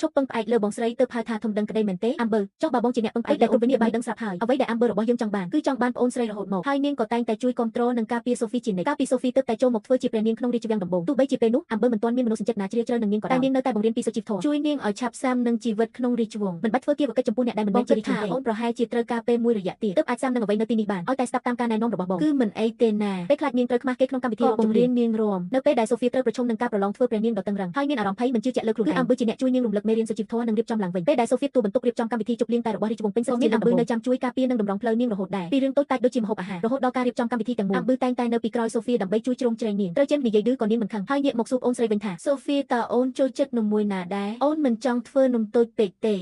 ឈប់ពឹងផ្អែកលើបងស្រីទើបហៅថាធំដឹងក្តីមែនទេ Amber ចុះបើបងជាអ្នកពឹងផ្អែកដែលគ្រប់វិនិច្ឆ័យដឹងស្រាប់ហើយអ្វីដែល Amber របស់យើងចង់បានគឺចង់បានប្អូនស្រីរហូតមកហើយនាងក៏តែងតែជួយគ្រប់គ្រងនិងការពារ Sophie ជានិច្ចកាលពី Sophie ទើបតែចូលមកធ្វើជាព្រះនាងក្នុងរាជវាំងដំបូងទោះបីជាពេលនោះ Amber មិនទាន់មានមនោសញ្ចេតនាជ្រាលជ្រៅនឹងនាងក៏ដោយតែនាងនៅតែបង្រៀនពីសុជីវធម៌ជួយនាងឲ្យឆាប់ស៊ាំនឹងជីវិតក្នុងរាជវង្សមិនបាច់ធ្វើគាវកិច្ចចំពោះអ្នកដែលមិនមែនជារាជវង្សទេអូនប្រហែលជាត្រូវការពេលមួយរយៈទៀតទើបអាចស៊ាំនឹងអ្វីនៅទីនេះបានឲ្យតែស្ដាប់តាមការណែនាំរបស់បងគឺមិនអីទេណាពេលខ្លាចនាងត្រូវខ្មាស់គេក្នុងកម្មវិធីបង្រៀននាងរំនៅពេលដែល Sophie ត្រូវប្រឈមនឹងការប្រឡងធ្វើព្រះនាងដ៏តឹងរ៉ឹងហើយមានអារម្មណ៍ភ័យមិនជឿជាក់លើខ្លួនឯង Amber ជាអ្នកជួយនាងរំលឹកមេរៀនសុជីវធម៌និងរៀបចំឡើងវិញពេលដែល Sophie ទូបន្ទុករៀបចំកម្មវិធីជប់លៀងតែរបស់រាជវង្សពេញសិទ្ធិមាន Amber នៅចាំជួយការពារនិងតម្រង់ផ្លូវនាងរហូតដែរពីរឿងតូចតាចដូចជាម្ហូបអាហាររហូតដល់ការរៀបចំកម្មវិធីទាំងមូល Amber តែងតែនៅពីក្រោយ Sophie ដើម្បីជួយជ្រោមជ្រែងនាងត្រូវចេញនិយាយឌឺក៏នាងមិនខឹងហើយងាកមកសួរអូនស្រីវិញថា Sophie តើអូនចូលចិត្តនំមួយណាដែរអូនមិនចង់ធ្វើនំតូចពេកទេ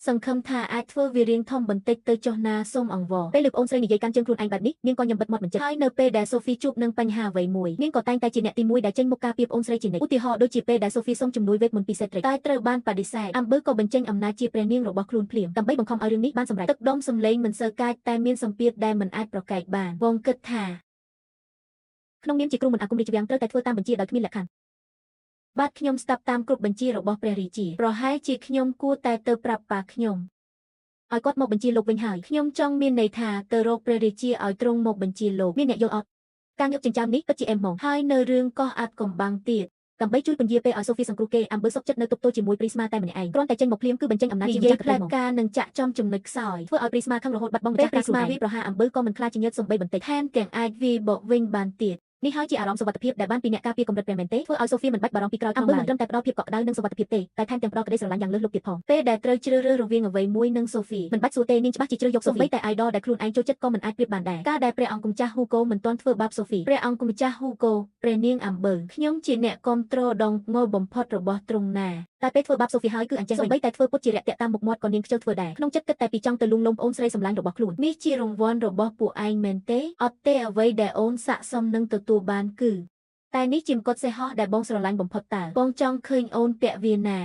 សង្ឃឹមថាអាចធ្វើវារៀងធំបន្តិចទៅចុះណាសូមអង្វរពេលលើកអូនស្រីនិយាយកាន់ជើងខ្លួនឯងបែបនេះនាងក៏ញ៉ាំបិទមាត់មិនចិត្តហើយនៅពេលដែល Sophie ជួបនឹងបញ្ហាអ្វីមួយនាងក៏តែងតែជាអ្នកទី1ដែលចេញមុខការពារអូនស្រីជានិច្ចឧទាហរណ៍ដូចជាពេលដែល Sophie សុំជំនួយវេទមន្តពី Cedric តែត្រូវបានបដិសេធ Amber ក៏បញ្ចេញអំណាចជាព្រះនាងរបស់ខ្លួនភ្លាមដើម្បីបង្ខំឲ្យរឿងនេះបានសម្រេចទឹកដមសម្លេងមិនសូវកាចតែមានសម្ពាធដែលមិនអាចប្រកែកបានវងគិតថាក្នុងនាមជាគ្រូមន្តអាគមរាជវាំងត្រូវតែធ្វើតាមបញ្ជាដោយគ្មានលក្ខខណ្ឌបាទខ្ញុំស្ដាប់តាមគ្រប់បញ្ជារបស់ព្រះរាជាប្រហែលជាខ្ញុំគួរតែទៅប្រាប់ប៉ាខ្ញុំឲ្យគាត់មកបញ្ជាលោកវិញហើយខ្ញុំចង់មានន័យថាទៅរកព្រះរាជាឲ្យទ្រង់មកបញ្ជាលោកមានអ្នកយល់អត់ការងើបចិញ្ចើមនេះពិតជាអេមហ្មងហើយនៅរឿងកោះអាត់កំបាំងទៀតដើម្បីជួយពន្យាពេលឲ្យ Sophie សង្គ្រោះគេ Amber សុខចិត្តនៅទប់ទល់ជាមួយ Prisma តែម្នាក់ឯងគ្រាន់តែចេញមកភ្លាមគឺបញ្ចេញអំណាចជាម្ចាស់ផ្លែការនឹងចាក់ចំចំណុចខ្សោយធ្វើឲ្យ Prisma ខឹងរហូតបាត់បង់ម្ចាស់ការខ្លួនឯង Prisma វាប្រហារ Amber ក៏មិនខ្លាចជាញើសសំបីបន្តិចថែមទាំងអាចវាយបកវិញបានទៀតនេះហើយជាអារម្មណ៍សុវត្ថិភាពដែលបានពីអ្នកការពារកម្រិតព្រះមែនទេធ្វើឲ្យ Sophie មិនបាច់បារម្ភពីក្រោយផងឡើយ Amber មិនត្រឹមតែផ្ដល់ភាពកក់ក្ដៅនិងសុវត្ថិភាពទេតែថែមទាំងផ្ដល់ក្តីស្រឡាញ់យ៉ាងលើសលប់ទៀតផងពេលដែលត្រូវជ្រើសរើសរវាងអ្វីមួយនិង Sophie មិនបាច់សួរទេនាងច្បាស់ជាជ្រើសយក Sophie តែ idol ដែលខ្លួនឯងចូលចិត្តក៏មិនអាចប្រៀបបានដែរការដែលព្រះអង្គម្ចាស់ Hugo មិនទាន់ធ្វើបាប Sophie ព្រះអង្គម្ចាស់ Hugo ព្រះនាង Amber ខ្ញុំជាអ្នកគាំទ្រដងងល់បំផុតរបស់ទ្រង់ណាតែពេលធ្វើបាប Sophie ហើយគឺអញ្ចឹងបីតែធ្វើពុតជារាក់ទាក់តាមមុខមាត់ក៏នាងខ្ជិលធ្វើដែរក្នុងចិត្តគិតតែពីចង់ទៅលួងលោមប្អូនស្រីសម្លាញ់របស់ខ្លួននេះជារង្វាន់របស់ពួកឯងមែនទេអត់ទេអ្វីដែលអូនស័ក្តិសមនឹងទទួលបានគឺតែនេះជាមកុដសេះហោះដែលបងស្រឡាញ់បំផុតតើបងចង់ឃើញអូនពាក់វាណា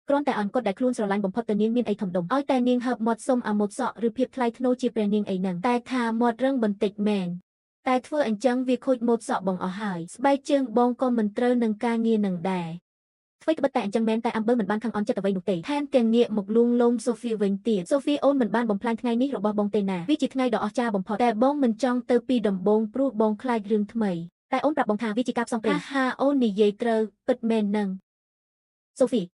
គ្រាន់តែអង្គុតដែលខ្លួនស្រឡាញ់បំផុតទៅនាងមានអីធំដុំឲ្យតែនាងហើបមាត់សុំអាម៉ូតសក់ឬភាពថ្លៃថ្នូរជាព្រះនាងអីហ្នឹងតែថាមាត់រឹងបន្តិចមែនតែធ្វើអញ្ចឹងវាខូចម៉ូតសក់បងអស់ហើយស្បែកជើងបងក៏មិនត្រូវនឹងការងារនឹងដែរធ្វើក្បិតតែអញ្ចឹងមែនតែ Amber មិនបានខឹងអន់ចិត្តអ្វីនោះទេថែមទាំងងាកមកលួងលោម Sophie វិញទៀត Sophie អូនមិនបានបំផ្លាញថ្ងៃនេះរបស់បងទេណាវាជាថ្ងៃដ៏អស្ចារ្យបំផុតតែបងមិនចង់ទៅពីដំបូងព្រោះបងខ្លាចរឿងថ្មីតែអូនប្រាប់បងថាវាជាការផ្សងព្រេងហាអូននិយាយត្រូវពិតមែននឹង Sophie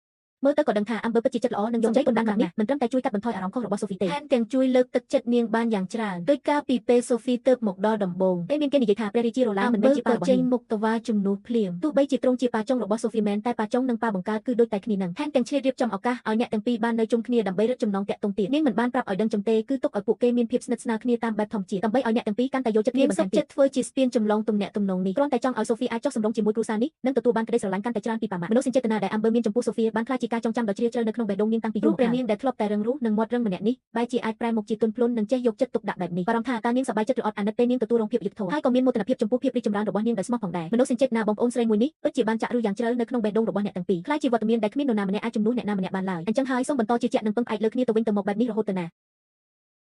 មើលទៅក៏ដឹងថា Amber ពិតជាចិត្តល្អនិងយកចិត្តទុកដាក់ខ្លាំងណាស់មិនត្រឹមតែជួយកាត់បន្ថយអារម្មណ៍ខុសរបស់ Sophie ទេថែមទាំងជួយលើកទឹកចិត្តនាងបានយ៉ាងច្រើនដោយការពីពេល Sophie ទើបមកដល់ដំបូងពេលមានគេនិយាយថាព្រះរាជារ៉ូឡាមិនមែនជាប៉ារបស់នាងចេញមុខតវ៉ាជំនួសភ្លាមទោះបីជាទ្រង់ជាប៉ាចុងរបស់ Sophie មែនតែប៉ាចុងនិងប៉ាបង្កើតគឺដូចតែគ្នានឹងថែមទាំងឆ្លៀតរៀបចំឱកាសឲ្យអ្នកទាំងពីរបាននៅជុំគ្នាដើម្បីរឹតចំណងតាក់ទងទៀតនាងមិនបានប្រាប់ឲ្យដឹងចំទេគឺទុកឲ្យពួកគេមានភាពស្និទ្ធស្នាលគ្នាតាមបែបធម្មជាតិដើម្បីឲ្យអ្នកទាំងពីរកាន់តែយកចិត្តគ្នាបន្ថែមទៀតធ្វើជាស្ពានចម្លងទំនាក់ទំនងនេះគ្រាន់តែចង់ឲ្យ Sophie អាចចុះសម្រុងជាមួយគ្រួសារនេះនិងទទួលបានក្តីស្រឡាញ់កាន់តែច្រើនពីប៉ាម៉ាក់មនោសញ្ចេតនាដែល Amber មានចំពោះ Sophie បានក្លាយជាការចងចាំដ៏ជ្រាលជ្រៅនៅក្នុងបេះដូងនាងតាំងពីយូរព្រះនាងដែលធ្លាប់តែរឹងរូសនិងមាត់រឹងម្នាក់នេះបែរជាអាចប្រែមកជាទន់ភ្លន់និងចេះយកចិត្តទុកដាក់បែបនេះបារម្ភថាតើនាងសប្បាយចិត្តឬអត់អាណិតពេលនាងទទួលរងភាពយុត្តិធម៌ហើយក៏មានមោទនភាពចំពោះភាពរីកចម្រើនរបស់នាងដោយស្មោះផងដែរមនោសញ្ចេតនាបងប្អូនស្រីមួយនេះពិតជាបានចាក់ឫសយ៉ាងជ្រៅនៅក្នុងបេះដូងរបស់អ្នកទាំងពីរខ្លាចជាវត្តមានដែលគ្មាននរណាម្នាក់អាចជំនួសអ្នកណាម្នាក់បានឡើយអញ្ចឹងហើយសូមបន្តជឿជាក់និងពឹងផ្អែកលើគ្នាទៅវិញទៅមកបែបនេះរហូតទៅណា